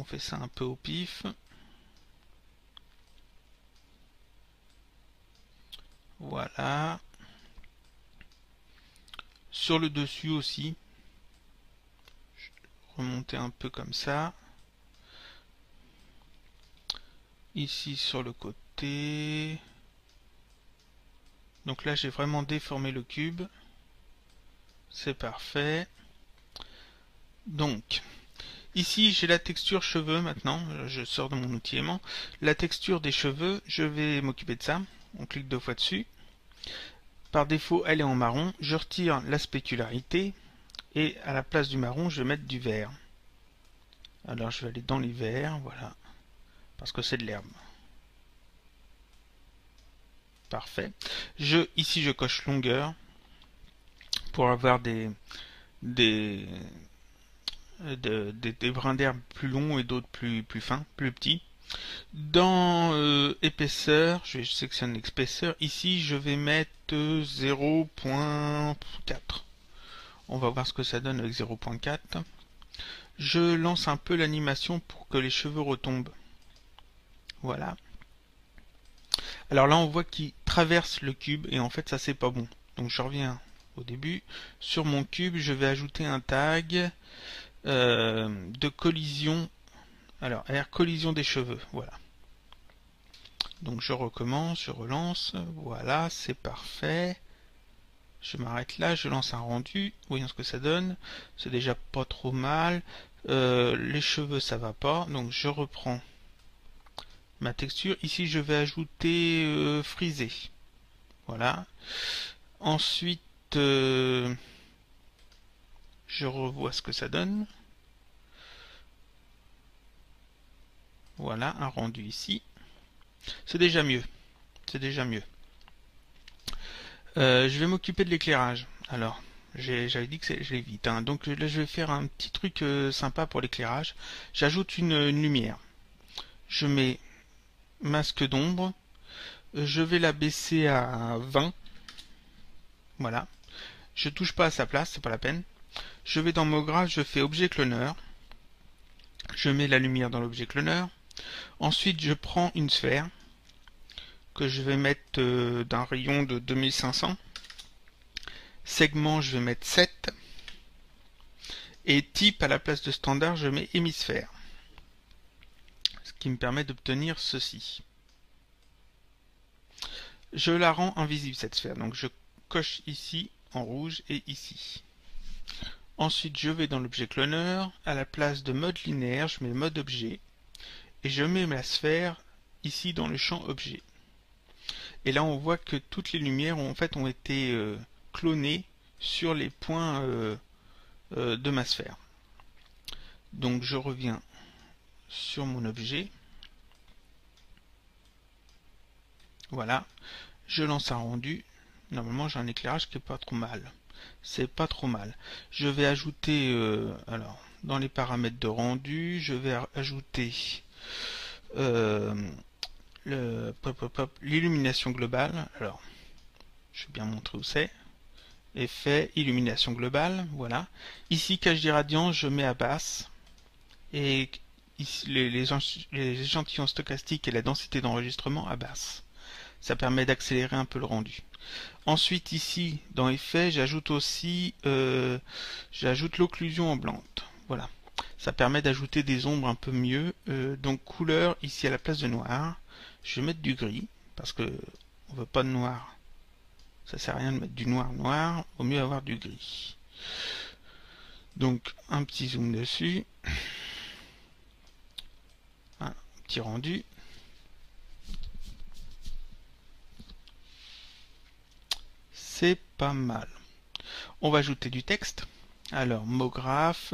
On fait ça un peu au pif. Voilà. Sur le dessus aussi. Remonter un peu comme ça. Ici sur le côté. Donc là j'ai vraiment déformé le cube. C'est parfait. Donc ici j'ai la texture cheveux maintenant. Je sors de mon outil aimant. La texture des cheveux, je vais m'occuper de ça. On clique 2 fois dessus. Par défaut elle est en marron. Je retire la spécularité. Et à la place du marron je vais mettre du vert. Alors je vais aller dans les verts. Voilà. Parce que c'est de l'herbe. Parfait. Ici je coche longueur pour avoir des, des brins d'herbe plus longs et d'autres plus fins, plus petits. Dans épaisseur, je sélectionne l'épaisseur. Ici je vais mettre 0.4. On va voir ce que ça donne avec 0.4. Je lance un peu l'animation pour que les cheveux retombent. Voilà. Alors là on voit qu'il traverse le cube et en fait ça c'est pas bon. Donc je reviens au début. Sur mon cube je vais ajouter un tag de collision. Alors R collision des cheveux. Voilà. Donc je recommence, je relance. Voilà, c'est parfait. Je m'arrête là, je lance un rendu. Voyons ce que ça donne. C'est déjà pas trop mal. Les cheveux ça va pas. Donc je reprends ma texture. Ici je vais ajouter frisé. Voilà. Ensuite, je revois ce que ça donne. Voilà, un rendu ici. C'est déjà mieux. C'est déjà mieux. Je vais m'occuper de l'éclairage. Alors, j'avais dit que je l'ai vite. Hein. Donc là, je vais faire un petit truc sympa pour l'éclairage. J'ajoute une lumière. Je mets masque d'ombre. Je vais la baisser à 20. Voilà. Je touche pas à sa place, c'est pas la peine. Je vais dans MoGraph, je fais objet cloneur. Je mets la lumière dans l'objet cloneur. Ensuite, je prends une sphère que je vais mettre d'un rayon de 2500. Segment, je vais mettre 7. Et type, à la place de standard, je mets hémisphère. Ce qui me permet d'obtenir ceci. Je la rends invisible cette sphère. Donc je coche ici en rouge et ici. Ensuite, je vais dans l'objet cloneur. À la place de mode linéaire, je mets mode objet. Et je mets la sphère ici dans le champ objet. Et là, on voit que toutes les lumières ont été clonées sur les points de ma sphère. Donc, je reviens sur mon objet. Voilà. Je lance un rendu. Normalement, j'ai un éclairage qui est pas trop mal. C'est pas trop mal. Je vais ajouter, alors, dans les paramètres de rendu, je vais ajouter l'illumination globale. Alors, je vais bien montrer où c'est. Effet, illumination globale, voilà. Ici, cache des radiances, je mets à basse. Et ici, les échantillons stochastiques et la densité d'enregistrement à basse. Ça permet d'accélérer un peu le rendu. Ensuite, ici, dans Effet, j'ajoute aussi j'ajoute l'occlusion en blanche. Voilà. Ça permet d'ajouter des ombres un peu mieux. Donc, couleur, ici, à la place de noir, je vais mettre du gris, parce que on veut pas de noir. Ça sert à rien de mettre du noir noir, vaut mieux avoir du gris. Donc un petit zoom dessus, un petit rendu. C'est pas mal. On va ajouter du texte. Alors MoGraph,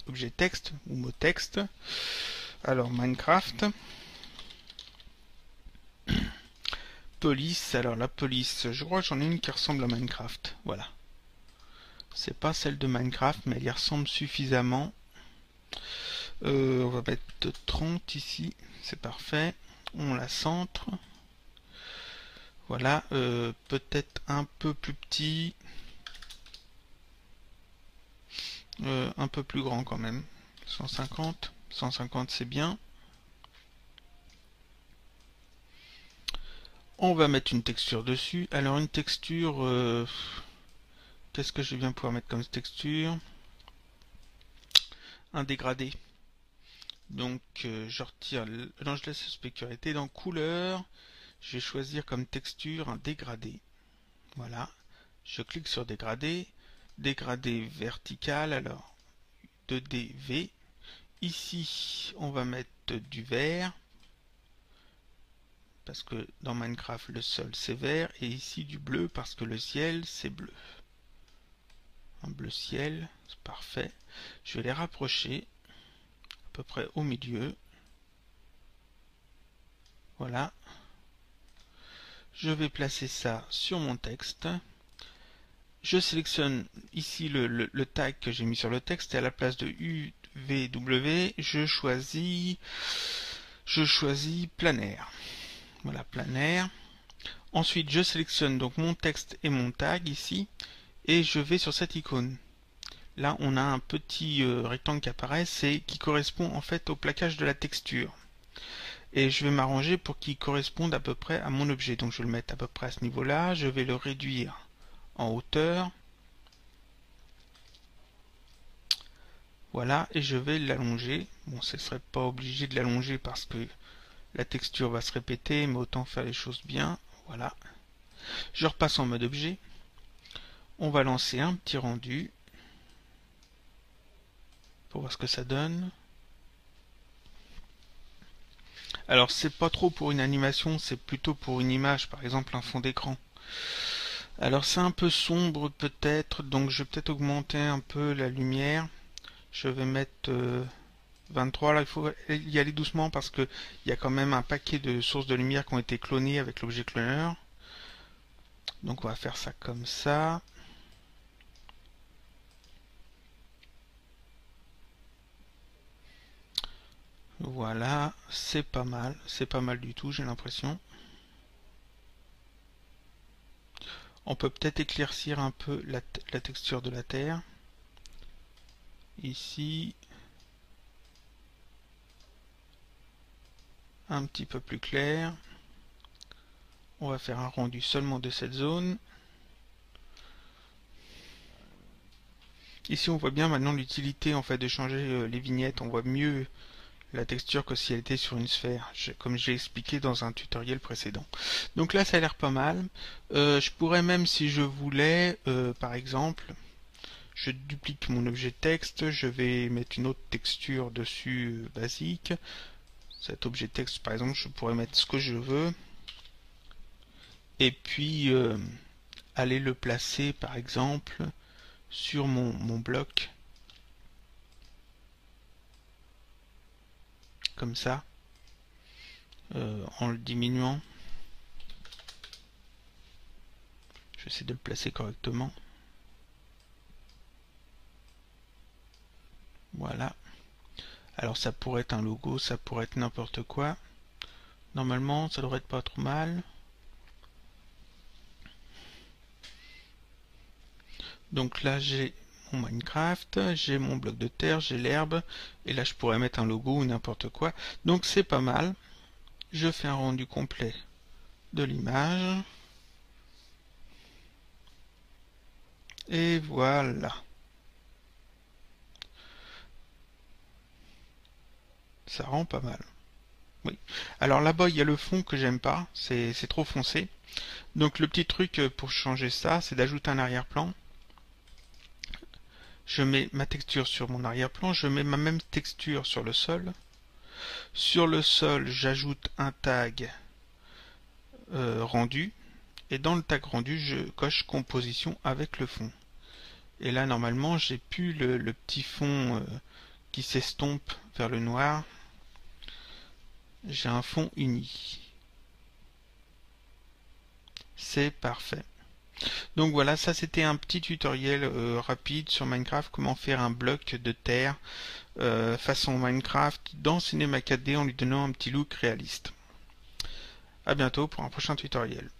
objet texte ou mot texte. Alors Minecraft. Police, alors la police, je crois que j'en ai une qui ressemble à Minecraft. Voilà. C'est pas celle de Minecraft, mais elle y ressemble suffisamment. On va mettre 30 ici, c'est parfait. On la centre. Voilà, peut-être un peu plus petit. Un peu plus grand quand même. 150, 150 c'est bien. On va mettre une texture dessus. Alors une texture, qu'est-ce que je vais bien pouvoir mettre comme texture? Un dégradé. Donc je retire, non je laisse sécurité. Dans couleur, je vais choisir comme texture un dégradé. Voilà. Je clique sur dégradé. Dégradé vertical, alors 2DV. Ici, on va mettre du vert. Parce que dans Minecraft, le sol c'est vert. Et ici, du bleu parce que le ciel c'est bleu. Un bleu ciel, c'est parfait. Je vais les rapprocher à peu près au milieu. Voilà. Je vais placer ça sur mon texte. Je sélectionne ici le tag que j'ai mis sur le texte et à la place de UVW, je choisis planaire. Voilà, planaire. Ensuite, je sélectionne donc mon texte et mon tag ici et je vais sur cette icône. Là, on a un petit rectangle qui apparaît, qui correspond en fait au plaquage de la texture. Et je vais m'arranger pour qu'il corresponde à peu près à mon objet. Donc je vais le mettre à peu près à ce niveau-là. Je vais le réduire en hauteur. Voilà, et je vais l'allonger. Bon, ce ne serait pas obligé de l'allonger parce que la texture va se répéter, mais autant faire les choses bien. Voilà. Je repasse en mode objet. On va lancer un petit rendu pour voir ce que ça donne. Alors c'est pas trop pour une animation, c'est plutôt pour une image, par exemple un fond d'écran. Alors c'est un peu sombre peut-être, donc je vais peut-être augmenter un peu la lumière. Je vais mettre 23, là il faut y aller doucement parce que il y a quand même un paquet de sources de lumière qui ont été clonées avec l'objet cloneur. Donc on va faire ça comme ça. Voilà, c'est pas mal du tout, j'ai l'impression. On peut peut-être éclaircir un peu la texture de la terre. Ici, un petit peu plus clair. On va faire un rendu seulement de cette zone. Ici on voit bien maintenant l'utilité en fait de changer les vignettes. On voit mieux la texture que si elle était sur une sphère, comme j'ai expliqué dans un tutoriel précédent. Donc là ça a l'air pas mal. Je pourrais même, si je voulais, par exemple, je duplique mon objet texte, je vais mettre une autre texture dessus basique. Cet objet texte par exemple, je pourrais mettre ce que je veux. Et puis aller le placer par exemple sur mon bloc. Comme ça, en le diminuant. J'essaie de le placer correctement. Voilà. Alors ça pourrait être un logo, ça pourrait être n'importe quoi. Normalement, ça devrait être pas trop mal. Donc là, j'ai mon Minecraft, j'ai mon bloc de terre, j'ai l'herbe, et là je pourrais mettre un logo ou n'importe quoi. Donc c'est pas mal. Je fais un rendu complet de l'image. Et voilà. Ça rend pas mal. Oui. Alors là-bas, il y a le fond que j'aime pas, c'est trop foncé. Donc le petit truc pour changer ça, c'est d'ajouter un arrière-plan. Je mets ma texture sur mon arrière-plan, je mets ma même texture sur le sol. Sur le sol, j'ajoute un tag rendu. Et dans le tag rendu, je coche composition avec le fond. Et là, normalement, j'ai plus le petit fond qui s'estompe vers le noir. J'ai un fond uni. C'est parfait. Donc voilà, ça c'était un petit tutoriel rapide sur Minecraft, comment faire un bloc de terre façon Minecraft dans Cinema 4D en lui donnant un petit look réaliste. A bientôt pour un prochain tutoriel.